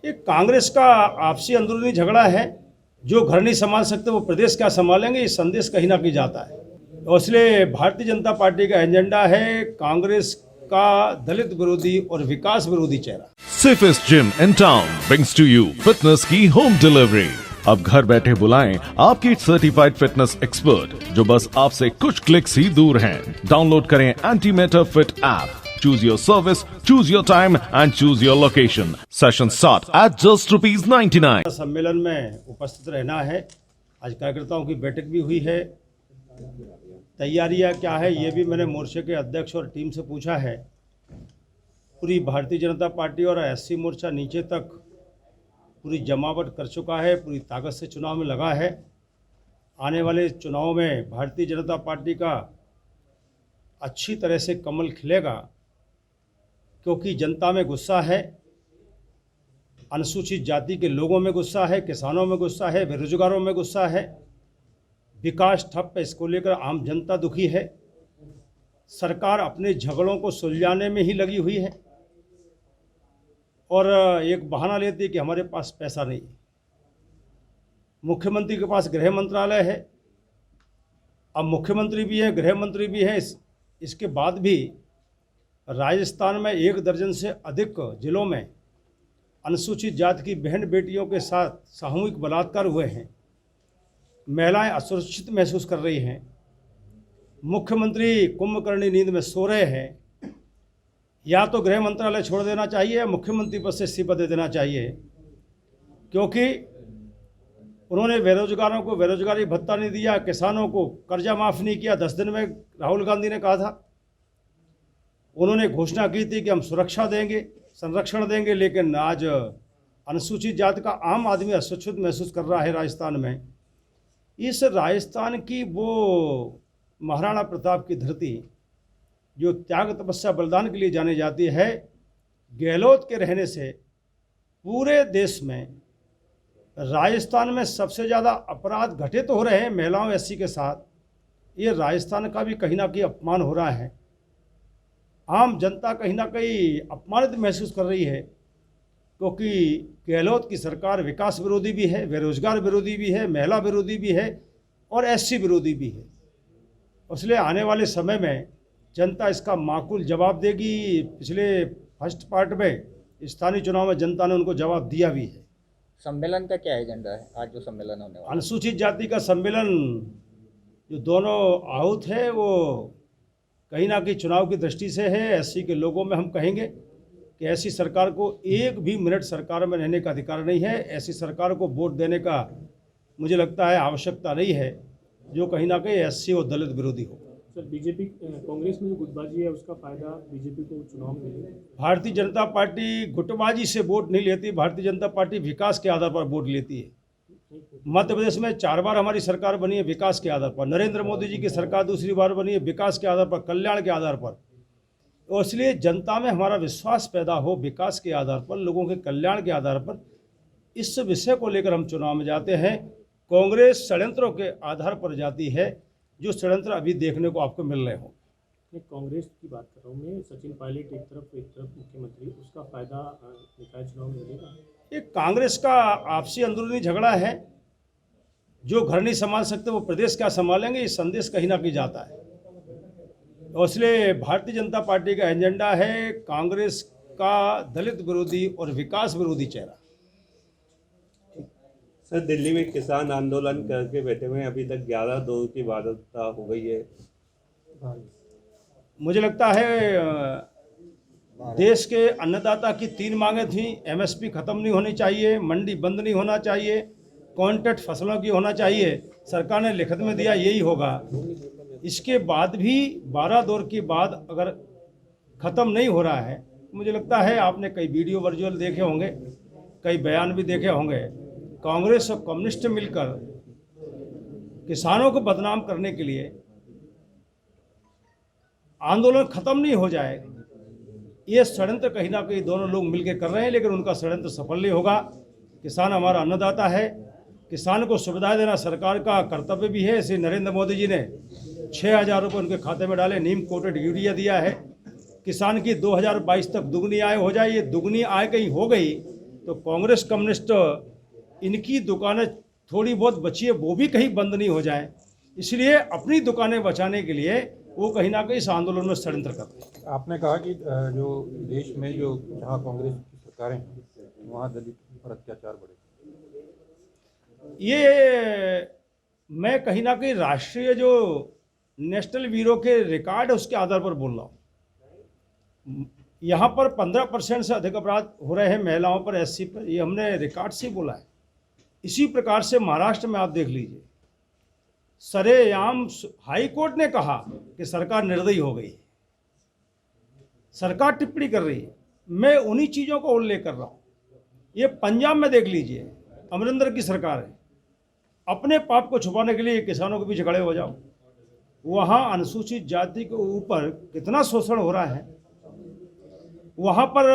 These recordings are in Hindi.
ये कांग्रेस का आपसी अंदरूनी झगड़ा है। जो घर नहीं संभाल सकते वो प्रदेश क्या संभालेंगे, ये संदेश कहीं ना कहीं जाता है। और इसलिए भारतीय जनता पार्टी का एजेंडा है कांग्रेस का दलित विरोधी और विकास विरोधी चेहरा। Safest gym in town brings to you fitness की home delivery। अब घर बैठे बुलाएं आपकी सर्टिफाइड फिटनेस एक्सपर्ट जो बस आपसे कुछ क्लिक्स ही दूर हैं। डाउनलोड करें antimatter fit app. Choose your service, choose your time and choose your location. Sessions start at just ₹99। सम्मेलन में उपस्थित रहना है। आज कार्यकर्ताओं की बैठक भी हुई है। तैयारियां क्या है ये भी मैंने मोर्चे के अध्यक्ष और टीम से पूछा है। पूरी भारतीय जनता पार्टी और एससी मोर्चा नीचे तक पूरी जमावट कर चुका है, पूरी ताकत से चुनाव में लगा है। आने वाले चुनाव में भारतीय जनता पार्टी का अच्छी तरह से कमल खिलेगा, क्योंकि जनता में गुस्सा है, अनुसूचित जाति के लोगों में गुस्सा है, किसानों में गुस्सा है, बेरोजगारों में गुस्सा है। विकास ठप है, इसको लेकर आम जनता दुखी है। सरकार अपने झगड़ों को सुलझाने में ही लगी हुई है और एक बहाना लेती है कि हमारे पास पैसा नहीं। मुख्यमंत्री के पास गृह मंत्रालय है, अब मुख्यमंत्री भी है, गृह मंत्री भी है। इसके बाद भी राजस्थान में 1 दर्जन से अधिक जिलों में अनुसूचित जाति की बहन बेटियों के साथ सामूहिक बलात्कार हुए हैं। महिलाएं असुरक्षित महसूस कर रही हैं। मुख्यमंत्री कुंभकर्णी नींद में सो रहे हैं। या तो गृह मंत्रालय छोड़ देना चाहिए या मुख्यमंत्री पद से इस्तीफा दे देना चाहिए, क्योंकि उन्होंने बेरोजगारों को बेरोजगारी भत्ता नहीं दिया, किसानों को कर्जा माफ़ नहीं किया। 10 दिन में राहुल गांधी ने कहा था, उन्होंने घोषणा की थी कि हम सुरक्षा देंगे, संरक्षण देंगे, लेकिन आज अनुसूचित जाति का आम आदमी असुरक्षित महसूस कर रहा है राजस्थान में। इस राजस्थान की वो महाराणा प्रताप की धरती जो त्याग तपस्या बलिदान के लिए जानी जाती है, गहलोत के रहने से पूरे देश में राजस्थान में सबसे ज़्यादा अपराध घटित हो रहे हैं महिलाओं एससी के साथ। ये राजस्थान का भी कहीं ना कहीं अपमान हो रहा है। आम जनता कहीं ना कहीं अपमानित महसूस कर रही है, क्योंकि गहलोत की सरकार विकास विरोधी भी है, बेरोजगार विरोधी भी है, महिला विरोधी भी है और एससी विरोधी भी है। इसलिए आने वाले समय में जनता इसका माकूल जवाब देगी। पिछले फर्स्ट पार्ट में स्थानीय चुनाव में जनता ने उनको जवाब दिया भी है। सम्मेलन का क्या एजेंडा है आज जो सम्मेलन होने वाला है? अनुसूचित जाति का सम्मेलन जो दोनों आहूत है वो कहीं ना कहीं चुनाव की दृष्टि से है। एससी के लोगों में हम कहेंगे कि ऐसी सरकार को 1 भी मिनट सरकार में रहने का अधिकार नहीं है। ऐसी सरकार को वोट देने का मुझे लगता है आवश्यकता नहीं है, जो कहीं ना कहीं एससी और दलित विरोधी हो। सर, बीजेपी कांग्रेस में जो गुटबाजी है उसका फायदा बीजेपी को चुनाव में मिलेगा? भारतीय जनता पार्टी गुटबाजी से वोट नहीं लेती। भारतीय जनता पार्टी विकास के आधार पर वोट लेती है। मध्य प्रदेश में 4 बार हमारी सरकार बनी है विकास के आधार पर। नरेंद्र मोदी जी की सरकार दूसरी बार बनी है विकास के आधार पर, कल्याण के आधार पर। और इसलिए जनता में हमारा विश्वास पैदा हो विकास के आधार पर, लोगों के कल्याण के आधार पर, इस विषय को लेकर हम चुनाव में जाते हैं। कांग्रेस षड्यंत्रों के आधार पर जाती है, जो षड्यंत्र अभी देखने को आपको मिल रहे हो। कांग्रेस की बात कर रहा हूँ मैं। सचिन पायलट एक तरफ मुख्यमंत्री, उसका फायदा निकाय चुनाव में मिलेगा? ये कांग्रेस का आपसी अंदरूनी झगड़ा है। जो घर नहीं संभाल सकते वो प्रदेश क्या संभालेंगे, ये संदेश कहीं ना कहीं जाता है। और इसलिए भारतीय जनता पार्टी का एजेंडा है कांग्रेस का दलित विरोधी और विकास विरोधी चेहरा। सर, दिल्ली में किसान आंदोलन करके बैठे हुए हैं, अभी तक 11 दौर की वारदात हो गई है। मुझे लगता है देश के अन्नदाता की 3 मांगें थीं। एमएसपी खत्म नहीं होनी चाहिए, मंडी बंद नहीं होना चाहिए, कॉन्ट्रैक्ट फसलों की होना चाहिए। सरकार ने लिखित में दिया यही होगा। इसके बाद भी 12 दौर के बाद अगर ख़त्म नहीं हो रहा है, मुझे लगता है आपने कई वीडियो वर्चुअल देखे होंगे, कई बयान भी देखे होंगे। कांग्रेस और कम्युनिस्ट मिलकर किसानों को बदनाम करने के लिए आंदोलन खत्म नहीं हो जाए, ये षड्यंत्र कहीं ना कहीं दोनों लोग मिलकर कर रहे हैं, लेकिन उनका षड्यंत्र सफल नहीं होगा। किसान हमारा अन्नदाता है, किसान को सुविधा देना सरकार का कर्तव्य भी है। इसे नरेंद्र मोदी जी ने 6,000 रुपये उनके खाते में डाले, नीम कोटेड यूरिया दिया है। किसान की 2022 तक दुगनी आय हो जाए। ये दुगनी आय कहीं हो गई तो कांग्रेस कम्युनिस्ट इनकी दुकानें थोड़ी बहुत बची है वो भी कहीं बंद नहीं हो जाए, इसलिए अपनी दुकानें बचाने के लिए वो कहीं ना कहीं इस आंदोलन में षड्यंत्र कर रहे हैं। आपने कहा कि जो देश में जो जहाँ कांग्रेस की सरकारें हैं वहाँ दलित पर अत्याचार बढ़े। ये मैं कहीं ना कहीं राष्ट्रीय जो नेशनल ब्यूरो के रिकॉर्ड है उसके आधार पर बोल रहा हूँ। यहाँ पर 15% से अधिक अपराध हो रहे हैं महिलाओं पर, एससी पर, ये हमने रिकॉर्ड से बोला है। इसी प्रकार से महाराष्ट्र में आप देख लीजिए, सरेआम हाई कोर्ट ने कहा कि सरकार निर्दयी हो गई, सरकार टिप्पणी कर रही है, मैं उन्हीं चीज़ों का उल्लेख कर रहा हूँ। ये पंजाब में देख लीजिए, अमरिंदर की सरकार है, अपने पाप को छुपाने के लिए किसानों के पीछे खड़े हो जाओ। वहाँ अनुसूचित जाति के ऊपर कितना शोषण हो रहा है वहाँ पर।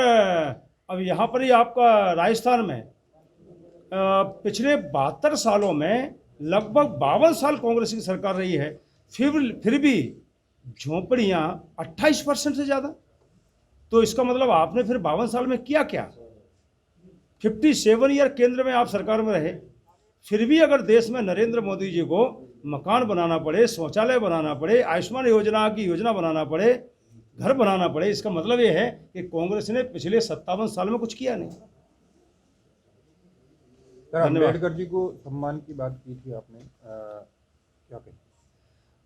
अब यहाँ पर ही आपका राजस्थान में पिछले 72 सालों में लगभग 52 साल कांग्रेस की सरकार रही है, फिर भी झोंपड़ियाँ 28% से ज़्यादा। तो इसका मतलब आपने फिर 52 साल में किया क्या? 57 ईयर केंद्र में आप सरकार में रहे, फिर भी अगर देश में नरेंद्र मोदी जी को मकान बनाना पड़े, शौचालय बनाना पड़े, आयुष्मान योजना की योजना बनाना पड़े, घर बनाना पड़े, इसका मतलब ये है कि कांग्रेस ने पिछले 57 साल में कुछ किया नहीं। सर, अम्बेडकर जी को सम्मान की बात की थी आपने, क्या कहें?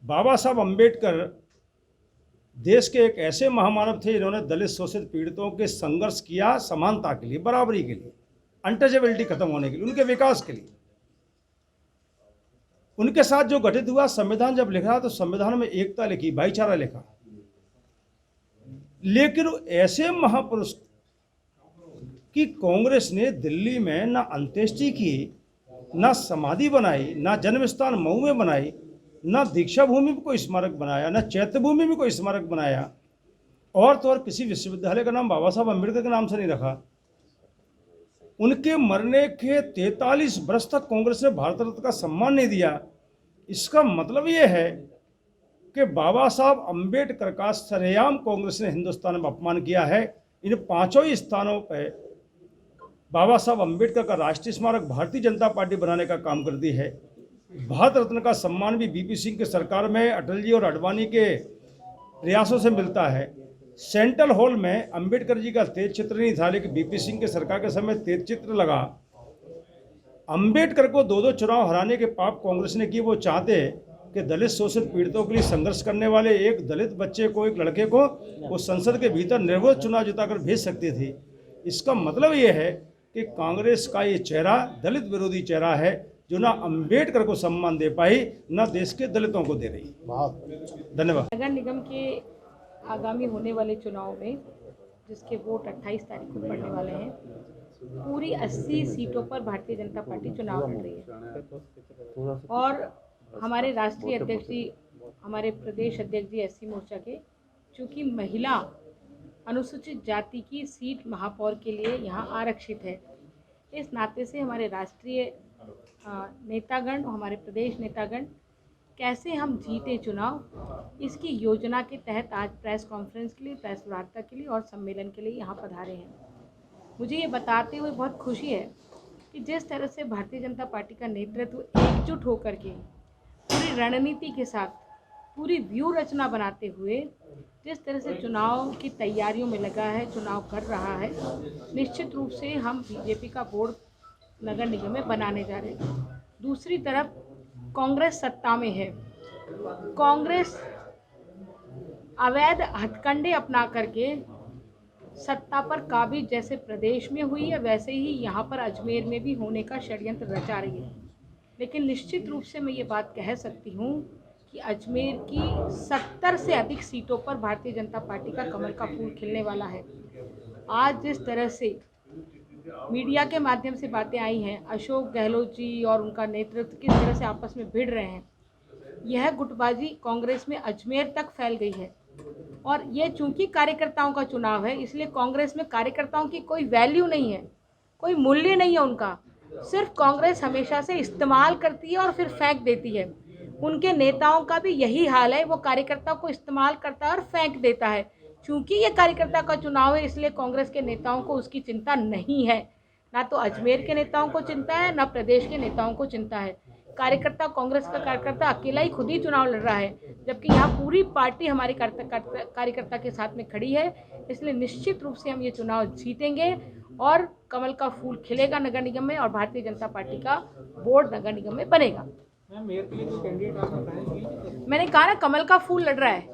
बाबा साहब अम्बेडकर देश के एक ऐसे महामानव थे जिन्होंने दलित शोषित पीड़ितों के संघर्ष किया समानता के लिए, बराबरी के लिए, अनटचेबिलिटी खत्म होने के लिए, उनके विकास के लिए। उनके साथ जो गठित हुआ संविधान जब लिखा तो संविधान में एकता लिखी, भाईचारा लिखा, लेकिन ऐसे महापुरुष की कांग्रेस ने दिल्ली में ना अंत्येष्टि की, ना समाधि बनाई, ना जन्म स्थान मऊ में बनाई, ना दीक्षा भूमि में कोई स्मारक बनाया, ना चैत्य भूमि में कोई स्मारक बनाया, और तो और किसी विश्वविद्यालय का नाम बाबा साहब अम्बेडकर के नाम से नहीं रखा। उनके मरने के 43 वर्ष तक कांग्रेस ने भारत रत्न का सम्मान नहीं दिया। इसका मतलब ये है कि बाबा साहब अम्बेडकर का सरेआम कांग्रेस ने हिंदुस्तान में अपमान किया है। इन 5 स्थानों पर बाबा साहब अम्बेडकर का राष्ट्रीय स्मारक भारतीय जनता पार्टी बनाने का काम करती है। भारत रत्न का सम्मान भी बीपी सिंह के सरकार में अटल जी और अडवाणी के प्रयासों से मिलता है। सेंट्रल हॉल में अंबेडकर जी का तेज चित्र नहीं था, लेकिन बीपी सिंह के सरकार के समय तेज चित्र लगा। अंबेडकर को 2 चुनाव हराने के पाप कांग्रेस ने किए। वो चाहते कि दलित शोषित पीड़ितों के लिए संघर्ष करने वाले एक दलित बच्चे को, एक लड़के को वो संसद के भीतर निर्विरोध चुनाव जिताकर भेज सकती थी। इसका मतलब ये है कि कांग्रेस का ये चेहरा दलित विरोधी चेहरा है, जो ना अंबेडकर को सम्मान दे पाई, ना देश के दलितों को दे रही। धन्यवाद। नगर निगम के आगामी होने वाले चुनाव में, जिसके वोट 28 तारीख को पड़ने वाले हैं, पूरी 80 सीटों पर भारतीय जनता पार्टी चुनाव लड़ रही है। और हमारे राष्ट्रीय अध्यक्ष जी, हमारे प्रदेश अध्यक्ष जी एससी मोर्चा के, चूँकि महिला अनुसूचित जाति की सीट महापौर के लिए यहाँ आरक्षित है, इस नाते से हमारे राष्ट्रीय नेतागण और हमारे प्रदेश नेतागण कैसे हम जीते चुनाव, इसकी योजना के तहत आज प्रेस कॉन्फ्रेंस के लिए, प्रेस वार्ता के लिए और सम्मेलन के लिए यहाँ पधारे हैं। मुझे ये बताते हुए बहुत खुशी है कि जिस तरह से भारतीय जनता पार्टी का नेतृत्व एकजुट होकर के पूरी रणनीति के साथ, पूरी व्यूह रचना बनाते हुए जिस तरह से चुनाव की तैयारियों में लगा है, चुनाव कर रहा है, निश्चित रूप से हम बीजेपी का बोर्ड नगर निगम में बनाने जा रहे हैं। दूसरी तरफ कांग्रेस सत्ता में है। कांग्रेस अवैध हथकंडे अपना करके सत्ता पर काबिज जैसे प्रदेश में हुई है, वैसे ही यहाँ पर अजमेर में भी होने का षड्यंत्र रचा रही है। लेकिन निश्चित रूप से मैं ये बात कह सकती हूँ कि अजमेर की 70 से अधिक सीटों पर भारतीय जनता पार्टी का कमल का फूल खिलने वाला है। आज जिस तरह से मीडिया के माध्यम से बातें आई हैं, अशोक गहलोत जी और उनका नेतृत्व किस तरह से आपस में भिड़ रहे हैं, यह गुटबाजी कांग्रेस में अजमेर तक फैल गई है। और ये चूंकि कार्यकर्ताओं का चुनाव है, इसलिए कांग्रेस में कार्यकर्ताओं की कोई वैल्यू नहीं है, कोई मूल्य नहीं है उनका। सिर्फ कांग्रेस हमेशा से इस्तेमाल करती है और फिर फेंक देती है। उनके नेताओं का भी यही हाल है, वो कार्यकर्ता को इस्तेमाल करता है और फेंक देता है। चूँकि ये कार्यकर्ता का चुनाव है, इसलिए कांग्रेस के नेताओं को उसकी चिंता नहीं है। ना तो अजमेर के नेताओं को चिंता है, ना प्रदेश के नेताओं को चिंता है। कार्यकर्ता, कांग्रेस का कार्यकर्ता अकेला ही खुद ही चुनाव लड़ रहा है, जबकि यहाँ पूरी पार्टी हमारी कार्यकर्ता के साथ में खड़ी है। इसलिए निश्चित रूप से हम ये चुनाव जीतेंगे और कमल का फूल खिलेगा नगर निगम में और भारतीय जनता पार्टी का बोर्ड नगर निगम में बनेगा। मैंने कहा ना, कमल का फूल लड़ रहा है,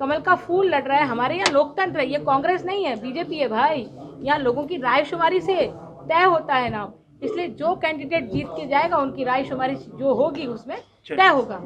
कमल का फूल लड़ रहा है। हमारे यहाँ लोकतंत्र है, ये कांग्रेस नहीं है, बीजेपी है भाई। यहाँ लोगों की रायशुमारी से तय होता है नाम, इसलिए जो कैंडिडेट जीत के जाएगा उनकी रायशुमारी जो होगी उसमें तय होगा।